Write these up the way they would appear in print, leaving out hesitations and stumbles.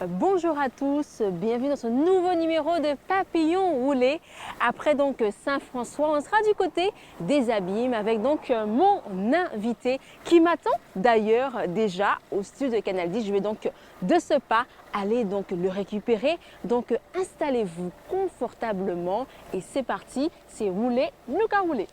Bonjour à tous, bienvenue dans ce nouveau numéro de Papillon Roulé. Après donc Saint-François, on sera du côté des Abîmes avec donc mon invité qui m'attend d'ailleurs déjà au studio de Canal 10. Je vais donc de ce pas aller donc le récupérer. Donc installez-vous confortablement et c'est parti, c'est roulé, nous qu'à rouler.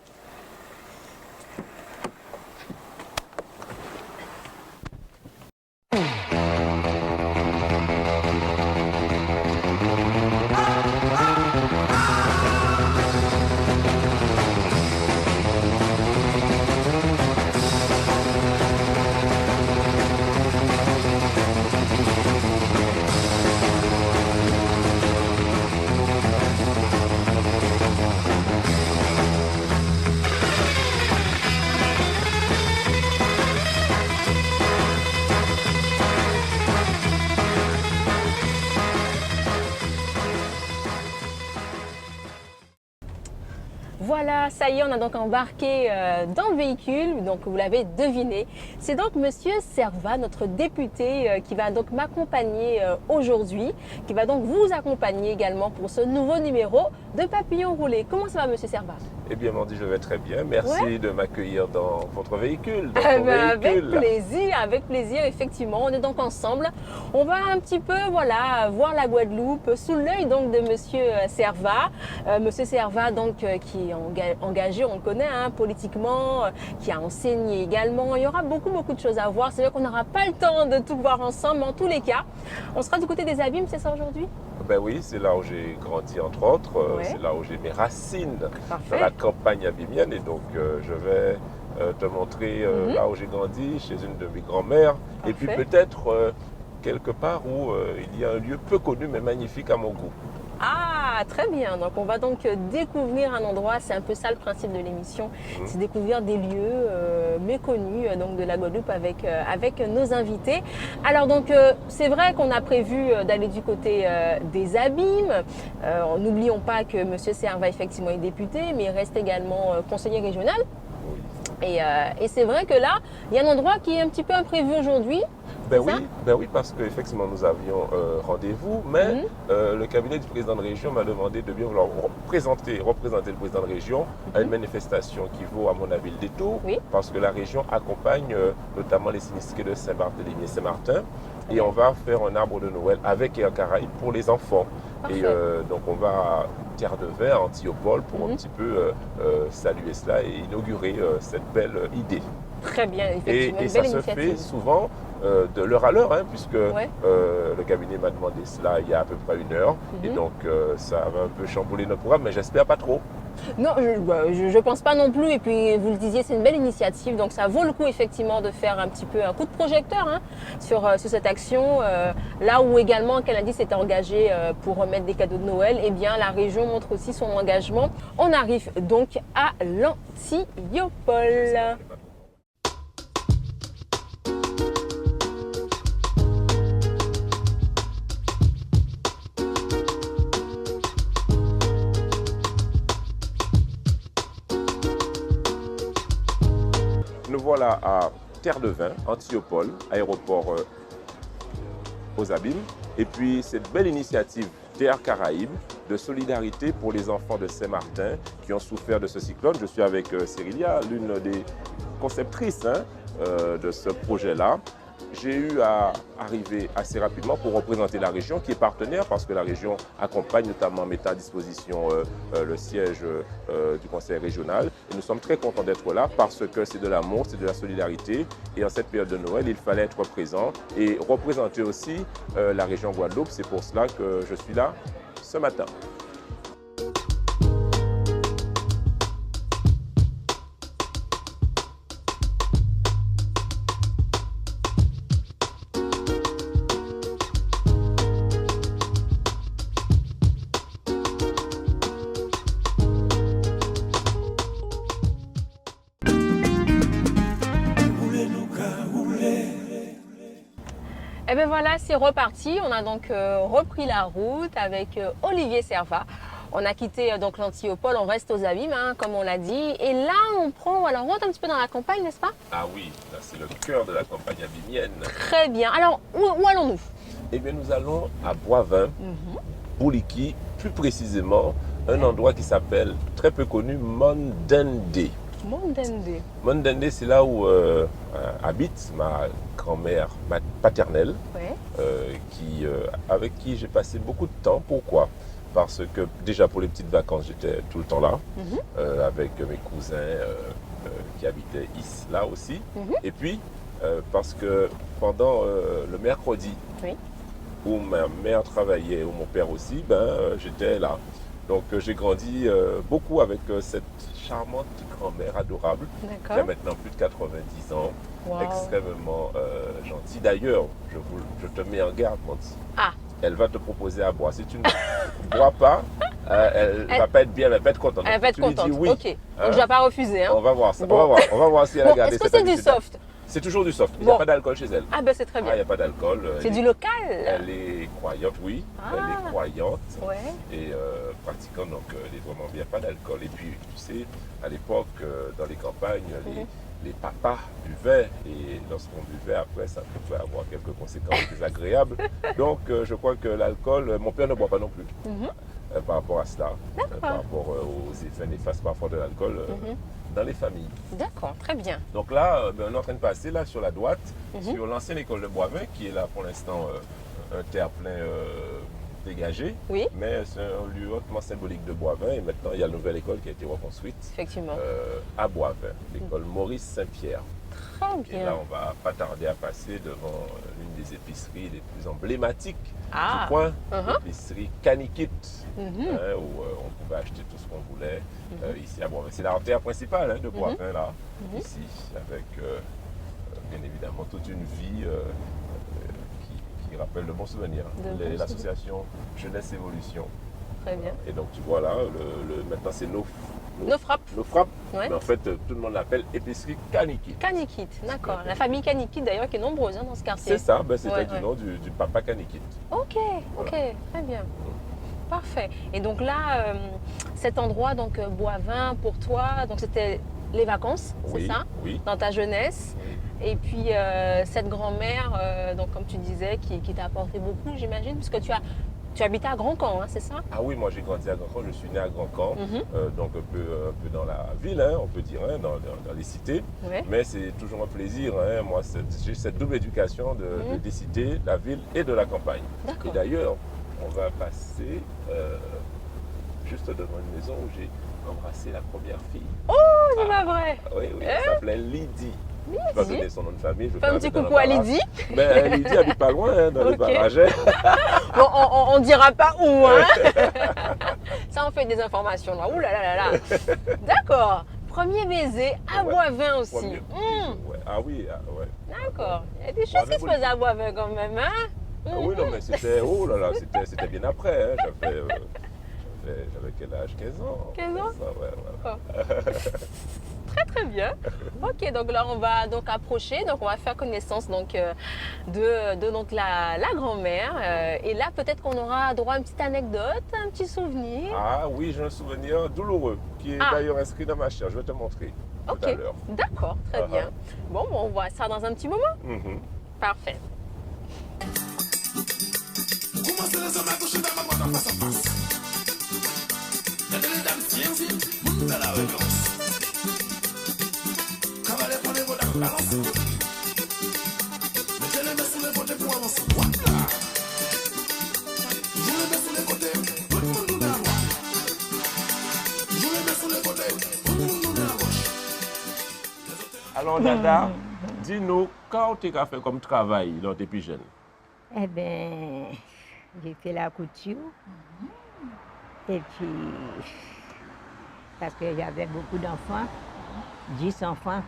Voilà, ça y est, on a donc embarqué dans le véhicule, donc vous l'avez deviné. C'est donc Monsieur Servat, notre député, qui va donc m'accompagner aujourd'hui, qui va donc vous accompagner également pour ce nouveau numéro de Papillon Roulé. Comment ça va, Monsieur Servat? Eh bien, Mandy, je vais très bien. Merci de m'accueillir dans votre véhicule. Avec plaisir, effectivement. On est donc ensemble. On va un petit peu, voilà, voir la Guadeloupe sous l'œil donc de Monsieur Servat. Monsieur Servat, donc, qui est engagé, on le connaît, hein, politiquement, qui a enseigné également. Il y aura beaucoup de choses à voir. C'est vrai qu'on n'aura pas le temps de tout voir ensemble, mais en tous les cas, on sera du côté des Abîmes, c'est ça aujourd'hui? Ben oui, c'est là où j'ai grandi entre autres, c'est là où j'ai mes racines dans la campagne abîmienne et donc je vais te montrer là où j'ai grandi, chez une de mes grand-mères et puis peut-être quelque part où il y a un lieu peu connu mais magnifique à mon goût. Ah, très bien. Donc, on va donc découvrir un endroit. C'est un peu ça le principe de l'émission. C'est découvrir des lieux méconnus donc de la Guadeloupe avec nos invités. Alors, donc, c'est vrai qu'on a prévu d'aller du côté des Abîmes. N'oublions pas que Monsieur Servat, effectivement, est député, mais il reste également conseiller régional. Oui. Et c'est vrai que là, il y a un endroit qui est un petit peu imprévu aujourd'hui. Ben oui, parce qu'effectivement nous avions rendez-vous, mais le cabinet du président de région m'a demandé de bien vouloir représenter le président de région à une manifestation qui vaut à mon avis le détour, parce que la région accompagne notamment les sinistrés de Saint-Barthélemy et Saint-Martin, et on va faire un arbre de Noël avec Air Caraïbes pour les enfants. Parfait. Et donc on va à Terre de Vin, à Antiopolle, pour un petit peu saluer cela et inaugurer cette belle idée. Très bien, effectivement. Et ça se fait souvent de l'heure à l'heure, hein, puisque le cabinet m'a demandé cela il y a à peu près une heure. Et donc ça va un peu chambouler notre programme, mais j'espère pas trop. Non, je pense pas non plus. Et puis, vous le disiez, c'est une belle initiative. Donc, ça vaut le coup, effectivement, de faire un petit peu un coup de projecteur sur cette action. Là où également, Canal 10 s'était engagé pour remettre des cadeaux de Noël, eh bien, la région montre aussi son engagement. On arrive donc à l'Antiopolle. Nous voilà à Terre de Vin, Antiopolle, aéroport aux Abîmes. Et puis cette belle initiative d'Air Caraïbes, de solidarité pour les enfants de Saint-Martin qui ont souffert de ce cyclone. Je suis avec Cérilia, l'une des conceptrices de ce projet-là. J'ai eu à arriver assez rapidement pour représenter la région qui est partenaire parce que la région accompagne notamment, mettant à disposition le siège du conseil régional. Et nous sommes très contents d'être là parce que c'est de l'amour, c'est de la solidarité. Et en cette période de Noël, il fallait être présent et représenter aussi la région Guadeloupe. C'est pour cela que je suis là ce matin. Et bien voilà, c'est reparti. On a donc repris la route avec Olivier Servat. On a quitté donc l'Antiopolle, on reste aux Abîmes, comme on l'a dit. Et là, on rentre un petit peu dans la campagne, n'est-ce pas? Ah oui, là c'est le cœur de la campagne abîmienne. Très bien. Alors, où allons-nous? Eh bien, nous allons à Boivin, Bouliki, plus précisément, un endroit qui s'appelle, très peu connu, Mondende. Mondende. Mondende, c'est là où habite ma grand-mère paternelle, Ouais. avec qui j'ai passé beaucoup de temps. Pourquoi? Parce que déjà pour les petites vacances, j'étais tout le temps là, avec mes cousins qui habitaient ici, là aussi. Et puis, parce que pendant le mercredi, Oui. où ma mère travaillait, où mon père aussi, j'étais là. Donc j'ai grandi beaucoup avec cette charmante grand-mère adorable, qui a D'accord. maintenant plus de 90 ans, Wow. extrêmement gentille. D'ailleurs, je te mets en garde, Monty. Ah. Elle va te proposer à boire. Si tu ne bois pas, elle ne va pas être bien, elle va pas être contente. Elle va être Tu lui contente. dis oui. Ok. Donc Hein? je ne vais pas refuser. Hein. On va voir ça. Bon. On va voir si elle a Bon, gardé est-ce que cette c'est du habitude-là. soft? C'est toujours du soft. Il n'y Bon. a pas d'alcool chez elle. Ah ben c'est très Il n'y bien. a pas d'alcool. C'est Elle du est- local. Elle est croyante, oui. Elle Ah. est croyante. Ouais. Et pratiquante, donc elle est vraiment bien, pas d'alcool. Et puis, tu sais, à l'époque, dans les campagnes, les papas buvaient. Et lorsqu'on buvait, après, ça pouvait avoir quelques conséquences désagréables. Donc, je crois que l'alcool, mon père ne boit pas non plus. Par rapport à cela, par rapport aux effets néfastes parfois de l'alcool dans les familles. D'accord, très bien. Donc là, on est en train de passer là sur la droite, sur l'ancienne école de Boivin, qui est là pour l'instant un terre-plein dégagé. Oui. Mais c'est un lieu hautement symbolique de Boivin. Et maintenant, il y a une nouvelle école qui a été reconstruite Effectivement. à Boivin, l'école Maurice Saint-Pierre. Très Et bien. là, on va pas tarder à passer devant l'une des épiceries les plus emblématiques Ah. du coin, Uh-huh. l'épicerie Canikit, où on pouvait acheter tout ce qu'on voulait ici à Boivin. C'est l'artère principale de Boivin, là, ici, avec bien évidemment toute une vie qui rappelle de bons souvenirs. L'association Jeunesse Évolution. Très bien. Et donc, tu vois là, maintenant c'est nos frappes. Ouais. Mais en fait, tout le monde l'appelle épicerie Canikit. Canikit, d'accord. La famille Canikit d'ailleurs qui est nombreuse dans ce quartier. C'est ça, c'était Ouais, du ouais. nom du papa Canikit. Ok, Voilà. très bien. Parfait. Et donc là, cet endroit, donc Boivin, pour toi, donc c'était les vacances, Oui, c'est ça? oui. Dans ta jeunesse. Oui. Et puis cette grand-mère, donc comme tu disais, qui t'a apporté beaucoup, j'imagine, puisque tu habitais à Grand-Camp, hein, c'est ça? Ah oui, moi j'ai grandi à Grand-Camp, je suis né à Grand-Camp, donc un peu dans la ville, hein, on peut dire, hein, dans les cités. Ouais. Mais c'est toujours un plaisir, hein, moi j'ai cette double éducation des cités, de la ville et de la campagne. Et D'accord. d'ailleurs, on va passer juste devant une maison où j'ai embrassé la première fille. Oh, c'est pas vrai! Oui, elle s'appelait Lydie. Je ne vais pas donner son nom de famille. Je vais Fais un pas petit mettre dans coucou à l'embarras. Lydie. Mais Lydie habite pas loin, hein, dans les Ok. Barragais. Bon, on dira pas où, hein? Ça, on fait des informations là. Ouh là là là là. D'accord. Premier baiser à Ouais. Boivin aussi. Premier baiser, ouais. Ah oui, ouais. D'accord. Il y a des choses Boivin, qui se faisaient à Boivin quand même, hein? Ah oui, non, mais c'était, oh là là, c'était bien après. Hein. J'avais quel âge? 15 ans. 15 ans? Ouais, voilà. Très très bien. Ok, donc là on va donc approcher, donc on va faire connaissance donc de donc la grand-mère. Et là peut-être qu'on aura droit à une petite anecdote, un petit souvenir. Ah oui, j'ai un souvenir douloureux qui est d'ailleurs inscrit dans ma chair. Je vais te montrer tout Ok, à l'heure. d'accord, très bien. Bon, on voit ça dans un petit moment. Mhm. Parfait. Commencez les hommes à toucher dans ma boîte en face à face. Les dames tiennent, montent à la révérence. Cavalier, prenez vos dames, balance. Mettez les mains sous les côtés pour avancer. Voilà. Jouez les mains sous les côtés, tout le monde nous met à droite. Jouez les mains sous les côtés, tout le monde nous met à gauche. Alors, Dada, dis-nous, quand tu as fait comme travail quand tu es plus jeune? Eh bien, j'ai fait la couture. Et puis, parce que j'avais beaucoup d'enfants, 10 enfants.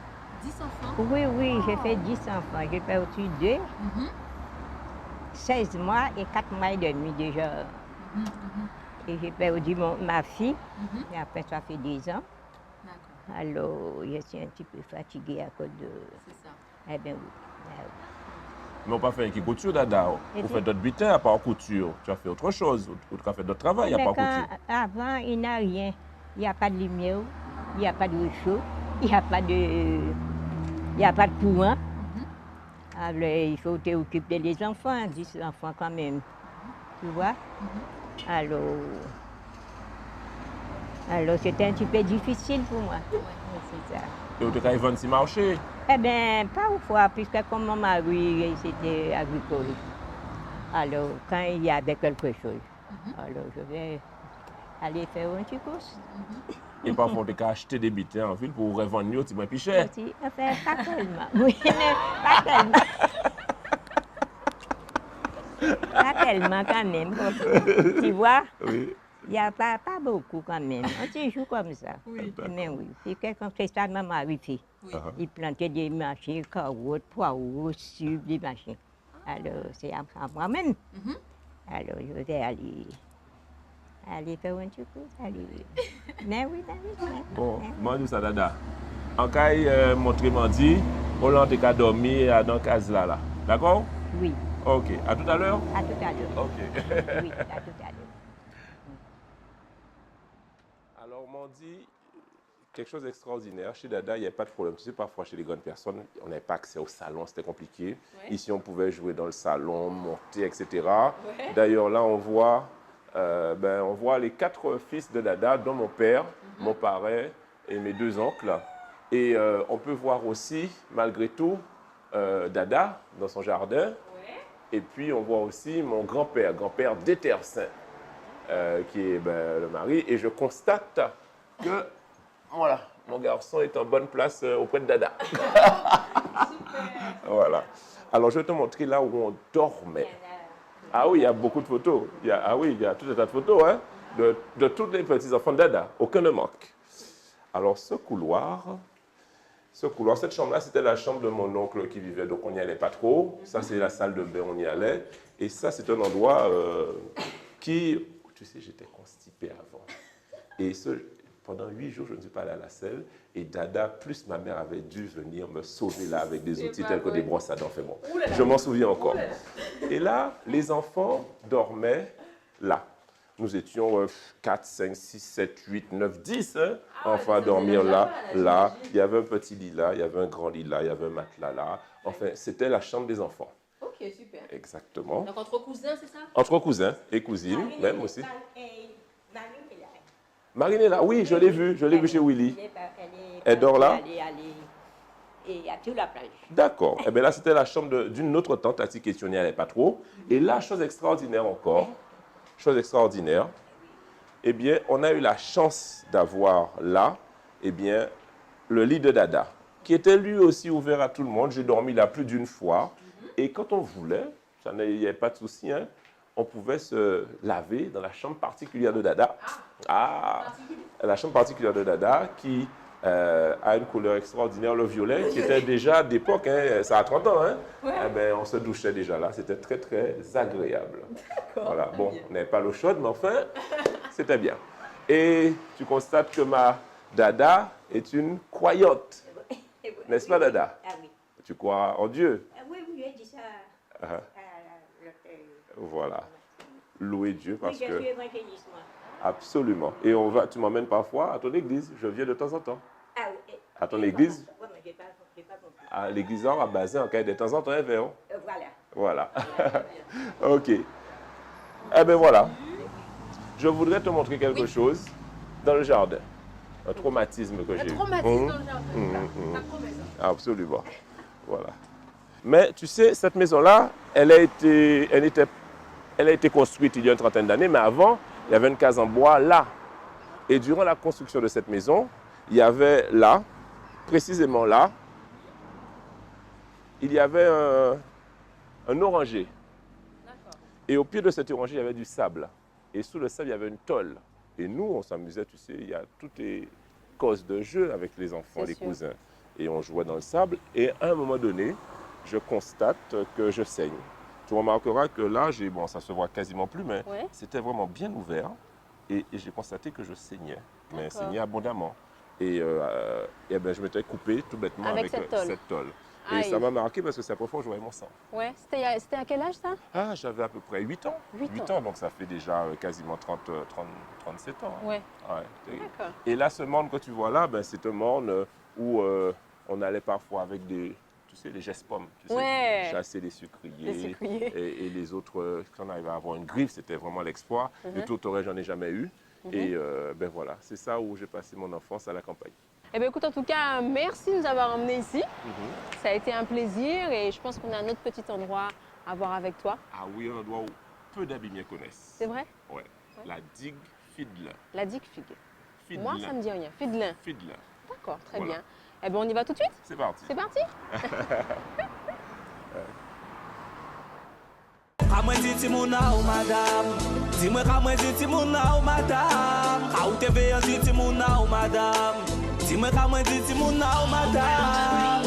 10 enfants? Oui, j'ai fait 10 enfants. J'ai perdu 2, 16 mois et 4 mois et demi déjà. Et j'ai perdu ma fille, et après ça fait 10 ans. D'accord, Alors, je suis un petit peu fatiguée à cause de... c'est ça. Eh bien, oui. Mais on n'a pas fait une couture, Dada. On fait d'autres butins à part couture. Tu as fait autre chose. Ou tu as fait d'autres travail à Mais part quand, couture. avant, il n'y a rien. Il n'y a pas de lumière, il n'y a pas de chaud, il n'y a pas de courant. Alors, il faut t'occuper des enfants, 10 enfants quand même. Tu vois? Alors, c'était un petit peu difficile pour moi. C'est ça. Et vous avez vendu si marché? Eh bien, parfois, puisque comme mon mari, c'était agricole. Alors, quand il y avait quelque chose, alors je vais aller faire un petit course. Et parfois, on a acheté des bitins en ville pour revendre mieux, c'est moins plus cher. Aussi, enfin, pas tellement. Oui, mais pas tellement. Pas tellement quand même. Tu vois? Oui. Il n'y a pas beaucoup quand même. On se joue comme ça. Oui. Mais oui, c'est quelqu'un qui fait ça, maman avait fait. Oui. Il plantait des machins, carottes, poireaux, sucre, des machins. Alors, c'est à moi-même. Mhm. Alors, je vais aller faire un petit coup. Mais oui. Bon, moi, je ça, dada. En cas, montrer Mandi, Hollande est dormi dans la case là. D'accord? Oui, Ok. À tout à l'heure? à tout à l'heure. Ok. Oui, à tout à l'heure. Alors, Mandi, quelque chose d'extraordinaire. Chez Dada, il n'y a pas de problème. Tu sais, parfois, chez les grandes personnes, on n'avait pas accès au salon, c'était compliqué. Ouais. Ici, on pouvait jouer dans le salon, monter, etc. Ouais. D'ailleurs, là, on voit les 4 fils de Dada, dont mon père, mon parrain et mes 2 oncles. Et on peut voir aussi, malgré tout, Dada dans son jardin. Ouais. Et puis, on voit aussi mon grand-père d'Étersaint, qui est le mari. Et je constate que, voilà, mon garçon est en bonne place auprès de Dada. Voilà. Alors, je vais te montrer là où on dormait. Ah oui, il y a beaucoup de photos. Il y a tout un tas de photos hein, de tous les petits-enfants de Dada. Aucun ne manque. Alors, ce couloir, cette chambre-là, c'était la chambre de mon oncle qui vivait, donc on n'y allait pas trop. Ça, c'est la salle de bain, on y allait. Et ça, c'est un endroit qui, tu sais, j'étais constipé avant. Et pendant 8 jours, je ne suis pas allé à la selle. Et Dada, plus ma mère avait dû venir me sauver là avec des outils tels que des brosses à dents. Fait bon. Je m'en souviens encore. Et là, les enfants dormaient là. Nous étions 4, 5, 6, 7, 8, 9, 10 enfants à dormir là. Il y avait un petit lit là, il y avait un grand lit là, il y avait un matelas là. Enfin, c'était la chambre des enfants. Ok, super. Exactement. Donc entre cousins, c'est ça? Entre cousins et cousines, même aussi. Marine est là, oui, je l'ai vue chez Willy. Elle dort là? Et à toute la plage. D'accord. Eh bien là, c'était la chambre d'une autre tante, Tati Questionnier, elle n'est pas trop. Et là, chose extraordinaire encore, eh bien, on a eu la chance d'avoir là, eh bien, le lit de Dada, qui était lui aussi ouvert à tout le monde. J'ai dormi là plus d'une fois. Et quand on voulait, il n'y avait pas de souci, hein, on pouvait se laver dans la chambre particulière de Dada. La chambre particulière de Dada qui a une couleur extraordinaire, le violet, qui était déjà d'époque, hein, ça a 30 ans. Hein. Ouais. Eh bien, on se douchait déjà là, c'était très, très agréable. Voilà. Bon, on n'avait pas l'eau chaude, mais enfin, c'était bien. Et tu constates que ma Dada est une croyante. N'est-ce pas, Dada? Ah oui. Tu crois en Dieu? Oui, j'ai dit ça. Voilà. Louer Dieu parce oui, je que... suis évangéliste, moi. Absolument. Et tu m'emmènes parfois à ton église. Je viens de temps en temps. Ah oui. À ton église? Oui, mais je n'ai pas compris. À l'église à Bazin, en de temps en temps, un verre. Voilà. OK. Eh bien, voilà. Je voudrais te montrer quelque chose dans le jardin. Un traumatisme que j'ai eu. Un traumatisme dans le jardin. Ça promet ça. Absolument. Voilà. Mais tu sais, cette maison-là, elle a été construite il y a une trentaine d'années, mais avant, il y avait une case en bois là. Et durant la construction de cette maison, il y avait là, précisément là, il y avait un oranger. Et au pied de cet oranger, il y avait du sable. Et sous le sable, il y avait une tôle. Et nous, on s'amusait, tu sais, il y a toutes les causes de jeu avec les enfants, les cousins. Et on jouait dans le sable. Et à un moment donné, je constate que je saigne. Tu remarqueras que là, ça se voit quasiment plus, mais c'était vraiment bien ouvert. Et j'ai constaté que je saignais, mais saignais abondamment. Et ben, je m'étais coupé tout bêtement avec cette tôle. Et ça m'a marqué parce que c'est la première fois que je voyais mon sang. Ouais, c'était à quel âge ça? Ah, j'avais à peu près 8 ans. 8 ans, donc ça fait déjà quasiment 37 ans. Ouais. D'accord. Et là, ce monde que tu vois là, ben, c'est un monde où on allait parfois avec tu sais, les gestes-pommes. Tu sais, Ouais. chasser les sucriers. Les sucriers. Et les autres, quand on arrivait à avoir une griffe, c'était vraiment l'exploit. De tourterelles, j'en ai jamais eu. Et ben voilà, c'est ça où j'ai passé mon enfance à la campagne. Eh bien, écoute, en tout cas, merci de nous avoir emmenés ici. Ça a été un plaisir et je pense qu'on a un autre petit endroit à voir avec toi. Ah oui, un endroit où peu d'abîmiers connaissent. C'est vrai? Ouais. La digue Fidelin. La digue figue. Fidelin. Moi, ça me dit rien. Fidelin. Fidelin. D'accord, très Voilà. bien. Eh bien, on y va tout de suite? C'est parti. C'est parti? Kamwen di ti moun ou madame, dis-moi kamwen di ti moun ou madame, ka ou te veyan di ti moun ou madame, dis-moi kamwen di ti moun ou madame.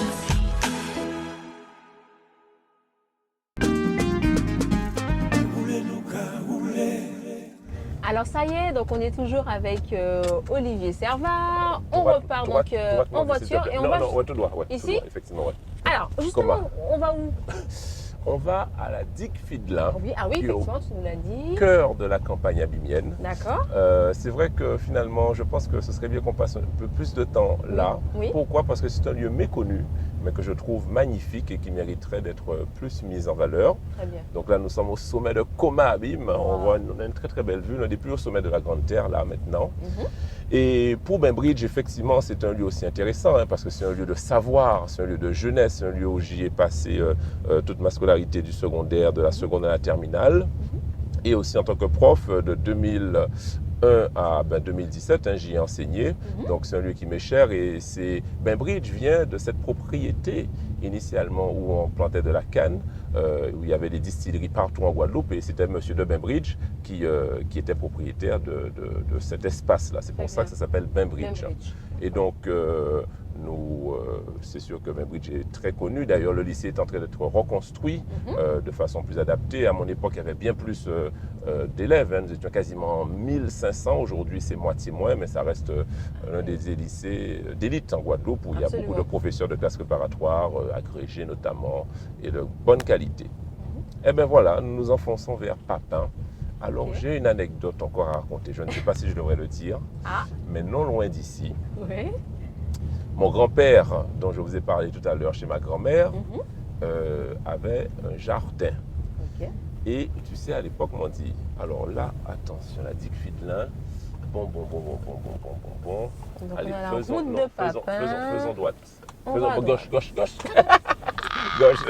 Alors ça y est, donc on est toujours avec Olivier Servat. On Droite, repart droite, donc droite, en droite, s'il te voiture plaît. et on Non, va... non, ouais, tout droit, ouais, tout Ici? droit, effectivement, ouais. Alors justement, on va où? On va à la digue Fidelin, Oui, ah oui, qui est au effectivement, tu nous l'as dit. cœur de la campagne abimienne. D'accord. C'est vrai que finalement, je pense que ce serait bien qu'on passe un peu plus de temps là. Oui. Pourquoi? Parce que c'est un lieu méconnu, mais que je trouve magnifique et qui mériterait d'être plus mis en valeur. Très bien. Donc là, nous sommes au sommet de Coma Abim. On a une très très belle vue, l'un des plus hauts sommets de la Grande Terre là maintenant. Et pour Bainbridge, effectivement, c'est un lieu aussi intéressant parce que c'est un lieu de savoir, c'est un lieu de jeunesse, c'est un lieu où j'y ai passé toute ma scolarité du secondaire, de la seconde à la terminale. Et aussi en tant que prof de 2001 à 2017, j'y ai enseigné. Donc c'est un lieu qui m'est cher et Bainbridge vient de cette propriété initialement où on plantait de la canne, où il y avait des distilleries partout en Guadeloupe et c'était M. de Bainbridge qui était propriétaire de cet espace-là. C'est pour ça que ça s'appelle Bainbridge. Et donc, c'est sûr que Bainbridge est très connu. D'ailleurs, le lycée est en train d'être reconstruit de façon plus adaptée. À mon époque, il y avait bien plus d'élèves. Nous étions quasiment 1500. Aujourd'hui, c'est moitié moins, mais ça reste l'un des lycées d'élite en Guadeloupe où il y a beaucoup de professeurs de classe préparatoire, agrégés notamment, et de bonne qualité. Et bien voilà, nous nous enfonçons vers Papin. Alors, j'ai une anecdote encore à raconter. Je ne sais pas si je devrais le dire, mais non loin d'ici. Oui. Mon grand-père, dont je vous ai parlé tout à l'heure chez ma grand-mère, avait un jardin. Et tu sais, à l'époque, on m'a dit, alors là, attention, la digue Fidelin, bon. Donc Allez, on a la faisons, route non, de faisons Papin. droite. On Faisons va à gauche. Gauche.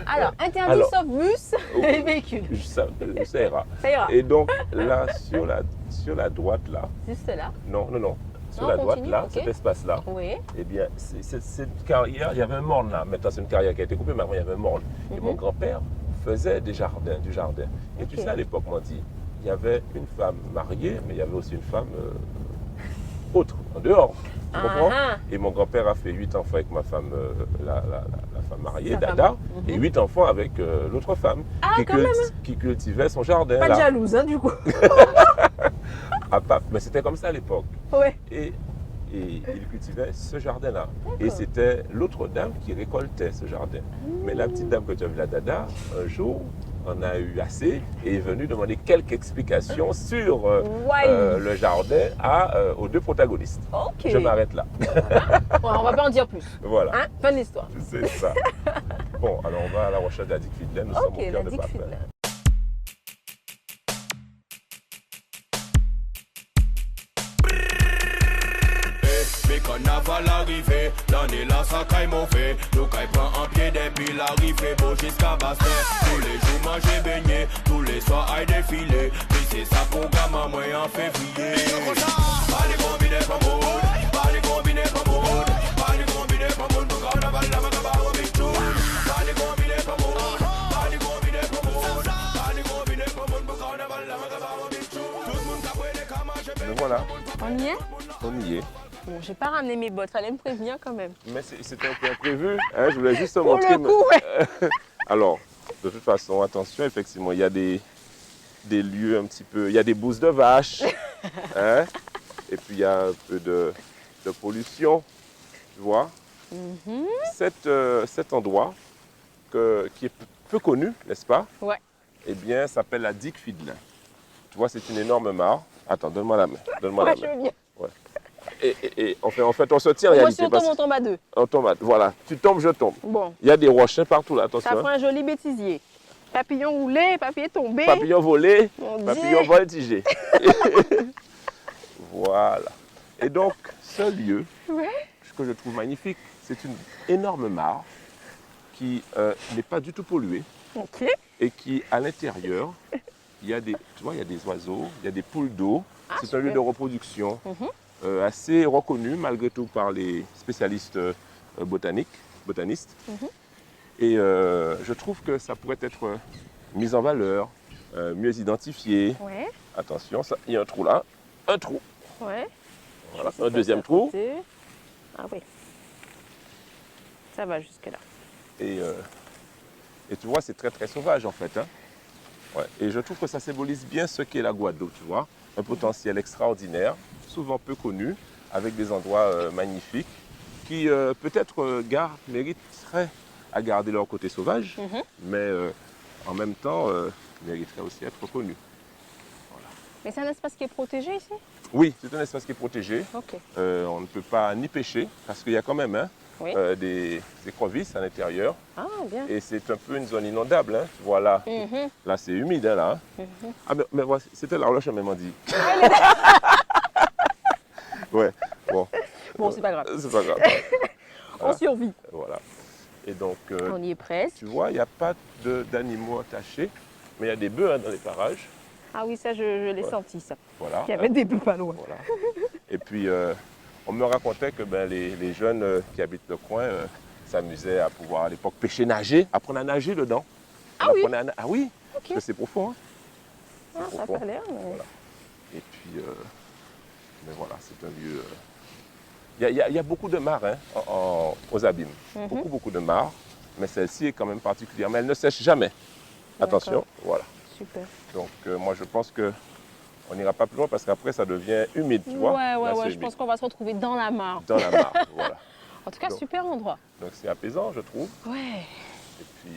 Alors, interdit Alors, sauf bus et véhicules. Ça ira. Ça ira. Et donc, là, sur la droite, là, Juste là. non. Sur Non, la droite, continue, là, ok. cet espace-là, Oui. eh bien, c'est une carrière, il y avait un morne là. Maintenant, c'est une carrière qui a été coupée, mais avant, il y avait un morne. Et mon grand-père faisait du jardin. Et tu sais, à l'époque, on m'a dit, il y avait une femme mariée, mais il y avait aussi une femme autre, en dehors. Tu comprends? Et mon grand-père a fait 8 enfants avec ma femme, la femme mariée, Sa femme. Dada, et 8 enfants avec l'autre femme qui cultivait son jardin. Pas là. de jalouse, hein, du coup. À Pape. Mais c'était comme ça à l'époque. Ouais. Et il cultivait ce jardin-là. Et c'était l'autre dame qui récoltait ce jardin. Mais la petite dame que tu as vue, la Dada, un jour, en a eu assez et est venue demander quelques explications sur le jardin aux deux protagonistes. Ok. Je m'arrête là. Bon, on va pas en dire plus. Voilà. Hein? Fin de l'histoire. C'est ça. Bon, alors on va à la recherche de la digue Fidelin. Nous sommes au Ok, cœur la de digue Papin. Fidelin. Mais carnaval arrivé, l'année là ça caille mauvais. Nous caille prend en pied depuis l'arrivée, beau jusqu'à Bastin. Tous les jours manger beignet, tous les soirs aille défiler. Puis c'est ça programme à moi en février. Pas les combinés pas mode, pas les combinés pas mode, pas les combinés pas mode. Pour carnaval là ma cabane au bitou. Pas les combinés pas mode, pas les combinés pas mode, pas les combinés pas mode. Pour carnaval là ma cabane au bitou. Tout le monde capoué des camas. Mais voilà, On y est? on y est. Bon, j'ai pas ramené mes bottes, fallait me prévenir quand même. Mais c'était un peu imprévu. Hein, je voulais juste te Pour montrer. le coup, ouais. Alors, de toute façon, attention, effectivement, il y a des lieux un petit peu... Il y a des bousses de vaches. Hein, et puis, il y a un peu de pollution. Tu vois? Cet endroit qui est peu connu, n'est-ce pas? Ouais. Eh bien, s'appelle la digue Fidelin. Tu vois, c'est une énorme mare. Attends, donne-moi la main. Donne-moi Ouais, la je main. veux bien. Ouais. Et en fait, on se tient en Moi, si réalité. on tombe à deux. On tombe, voilà. Tu tombes, je tombe. Bon, Il y a des roches hein, partout là, ça attention. prend un joli bêtisier. Papillon roulé, papier tombé. Papillon volé, Mon papillon Dieu. voltigé. Voilà. Et donc, ce lieu, Ouais. ce que je trouve magnifique, c'est une énorme mare qui n'est pas du tout polluée Ok. et qui, à l'intérieur, il y a des, tu vois, il y a des oiseaux, il y a des poules d'eau. C'est un lieu super. de reproduction Mhm. assez reconnu malgré tout par les spécialistes botanistes. Et je trouve que ça pourrait être mis en valeur, mieux identifié. Ouais. Attention, ça, il y a un trou là, un trou. Ouais. Voilà, Je un sais deuxième pas, trou. côté. Ah oui. Ça va jusque là. Et tu vois, c'est très très sauvage en fait. Hein. Ouais. Et je trouve que ça symbolise bien ce qu'est la Guadeloupe, tu vois. Un potentiel extraordinaire, souvent peu connu, avec des endroits magnifiques qui peut-être mériteraient à garder leur côté sauvage, mais en même temps mériteraient aussi à être reconnus. Mais c'est un espace qui est protégé ici? Oui, c'est un espace qui est protégé. Ok. On ne peut pas ni pêcher, parce qu'il y a quand même Oui. des écrevisses à l'intérieur. Ah, bien. Et c'est un peu une zone inondable. Hein. Tu vois là, là c'est humide. Hein, là. Ah, mais voilà, c'était la roche, même dit. Ouais, bon. Bon, c'est pas grave. C'est pas grave. On survit. Voilà. Et donc, On y est presque. tu vois, il n'y a pas d'animaux attachés, mais il y a des bœufs hein, dans les parages. Ah oui, ça, je l'ai senti, ça. Voilà. Il y avait des bœufs pas loin. Voilà. Et puis, on me racontait que ben, les jeunes qui habitent le coin s'amusaient à pouvoir à l'époque pêcher, nager, apprendre à nager dedans. Ah On oui? apprenait à ah oui, Ok. parce que c'est profond. Hein. Ah, ça a profond. pas l'air, mais... Voilà. Et puis, mais voilà, c'est un lieu... Il y a beaucoup de mares hein, aux abîmes. Beaucoup de mares, mais celle-ci est quand même particulière. Mais elle ne sèche jamais. Attention, D'accord. voilà. Super. Donc, moi, je pense que on n'ira pas plus loin parce qu'après, ça devient humide, tu vois. Là, c'est Je humide. pense qu'on va se retrouver dans la mare. Dans la mare, voilà. En tout cas, Donc. super endroit. Donc, c'est apaisant, je trouve. Ouais. Et puis,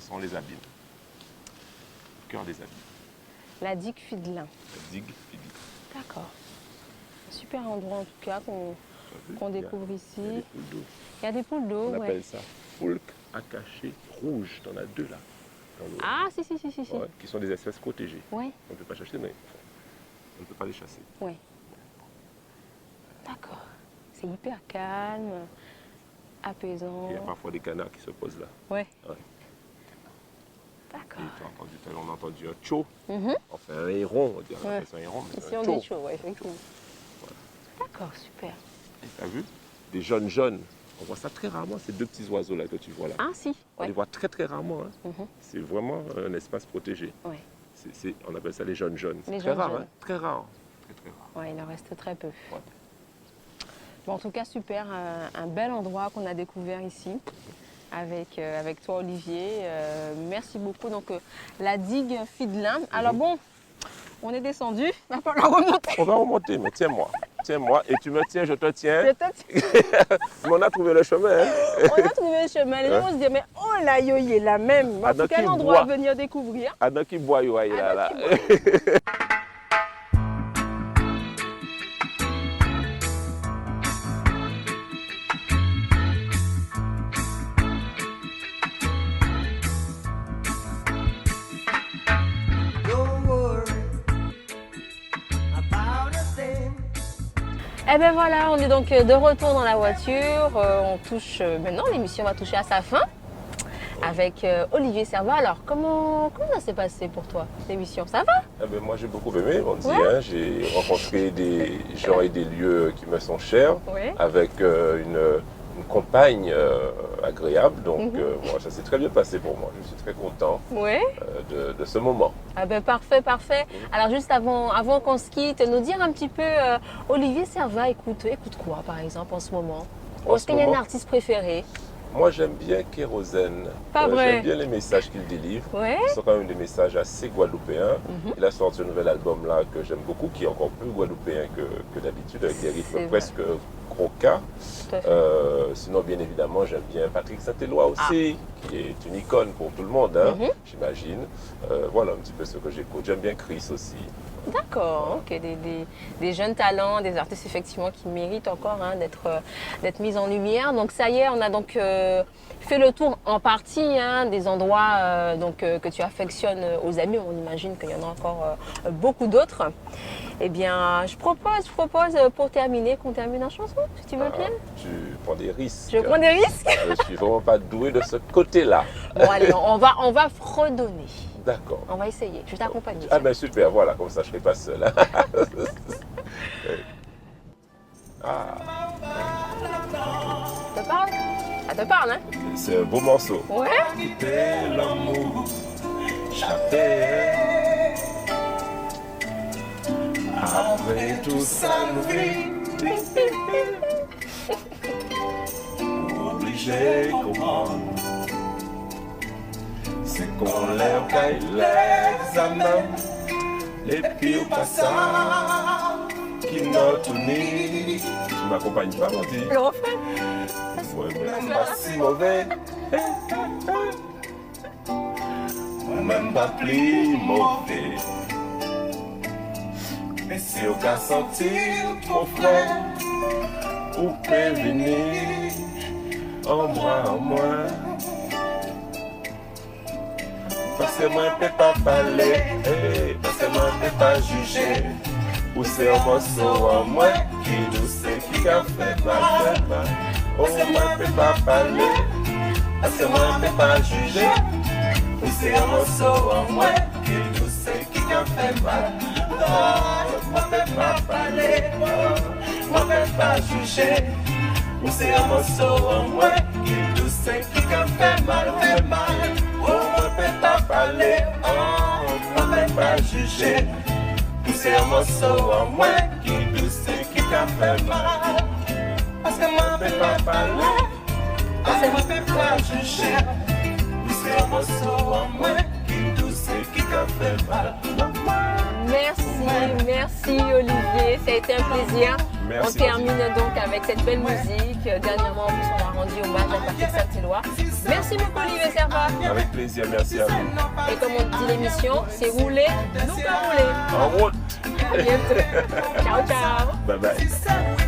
ce sont les abîmes. Le cœur des abîmes. La digue Fidelin. La digue Philippe. D'accord. Super endroit, en tout cas, qu'on découvre Il y a ici. des poules d'eau. Il y a des poules d'eau, On ouais. appelle ça foulque acaché rouge. Tu en as deux là. Dans l'eau. Ah, si. Ouais, qui sont des espèces protégées. Ouais, On ne peut pas chasser, mais on ne peut pas les chasser. ouais. D'accord. C'est hyper calme, apaisant. Il y a parfois des canards qui se posent là. Ouais. Ouais. D'accord. Et tu as entendu, tout à l'heure, on a entendu un tcho, Mhm. enfin un héron, on dirait Ouais. appelle ça un héron, mais Ici, c'est un on tcho. dit chaud, ouais, effectivement. D'accord, super. Tu as vu? Des jaunes. On voit ça très rarement, ces deux petits oiseaux là que tu vois là. Ah, si. On Ouais. les voit très très rarement. Hein. Mhm. C'est vraiment un espace protégé. Ouais. On appelle ça les jaunes. Les C'est très jaunes rare, jaunes. hein? Très rare. Très rare. Ouais, il en reste très peu. Ouais. Bon, en tout cas, super. Un bel endroit qu'on a découvert ici avec toi, Olivier. Merci beaucoup. Donc, la digue Fidelin. Alors bon, on est descendu. Il va falloir remonter. On va remonter, mais tiens-moi. Tiens-moi, et tu me tiens, je te tiens. Peut-être Mais on a trouvé le chemin. Hein? on a trouvé le chemin. Les gens vont se dire, mais oh là, yo, il est là même. En Ah, tout donc cas, il l'endroit à boit. venir découvrir. Adam qui boit, là, Adam là. qui Don't worry about a thing. Eh bien voilà, on est donc de retour dans la voiture. On touche, maintenant l'émission va toucher à sa fin avec Olivier Servat. Alors comment ça s'est passé pour toi, l'émission? Ça va? Eh ben, moi j'ai beaucoup aimé, on dit. Ouais. Hein, j'ai rencontré des gens et des lieux qui me sont chers, Oui. avec une compagne agréable. Donc moi, ça s'est très bien passé pour moi. Je suis très content Oui. de ce moment. Ah ben parfait. Alors juste avant qu'on se quitte, nous dire un petit peu, Olivier Servat écoute quoi par exemple en ce moment? En Est-ce ce qu'il y a une moment artiste préférée? Moi j'aime bien Kérosène. Pas vrai. J'aime bien les messages qu'il délivre. Oui. Ce sont quand même des messages assez guadeloupéens. Il a sorti un nouvel album là que j'aime beaucoup, qui est encore plus guadeloupéen que d'habitude, avec des C'est rythmes vrai. presque croquants. Tout à fait. Sinon, bien évidemment, j'aime bien Patrick Saint-Éloi aussi, qui est une icône pour tout le monde, hein, j'imagine. Voilà un petit peu ce que j'écoute. J'aime bien Chris aussi. D'accord, ok, des jeunes talents, des artistes effectivement qui méritent encore hein, d'être mis en lumière. Donc ça y est, on a donc fait le tour en partie hein, des endroits que tu affectionnes aux amis. On imagine qu'il y en a encore beaucoup d'autres. Eh bien, je propose pour terminer qu'on termine en chanson, si tu veux bien. Tu prends des risques. Je prends des risques. Je suis vraiment pas doué de ce côté-là. Bon allez, on va fredonner. D'accord. On va essayer, je t'accompagne. Ah ben super, voilà, comme ça je ne serai pas seul. Ah, Ça te parle? Ça te parle, hein? c'est un beau morceau. Ouais. Quitter l'amour, j'appelle. Après tout ça, nous obligé comprendre. C'est qu'on l'air qu'à l'examen. Et puis au passage, qui n'a tout ni. Tu m'accompagnes pas, mon dit? Le refrain. Moi-même pas si mauvais. Moi-même pas plus mauvais. Mais si au cas sentir trop frais, ou peut venir en moi. Parce que moi je peux pas parler, parce que moi je peux pas juger. Ou c'est un morceau en moi qui nous sait qui a fait mal. Oh, moi je peux pas parler, parce que moi je peux pas juger. Ou c'est un morceau en moi qui nous sait qui a fait mal. Oh, moi je peux pas parler, moi je peux pas juger. Ou c'est un morceau en moi qui nous sait qui a fait mal. Oh, moi je peux pas parler, moi je peux pas juger. C'est un morceau en moi qui douce qui t'a fait mal. Parce que moi je peux pas parler, parce que moi je peux pas juger. C'est un morceau en moi qui douce qui t'a fait mal. Merci Olivier, ça a été un plaisir. Merci, on termine donc avec cette belle musique. Dernièrement, en plus, on a rendu hommage à Patrick Saint-Éloi. Merci beaucoup Olivier Servat. Avec plaisir, merci à vous. Et comme on dit l'émission, c'est rouler, nous pas rouler. En route. À bientôt. Ciao, ciao. Bye bye.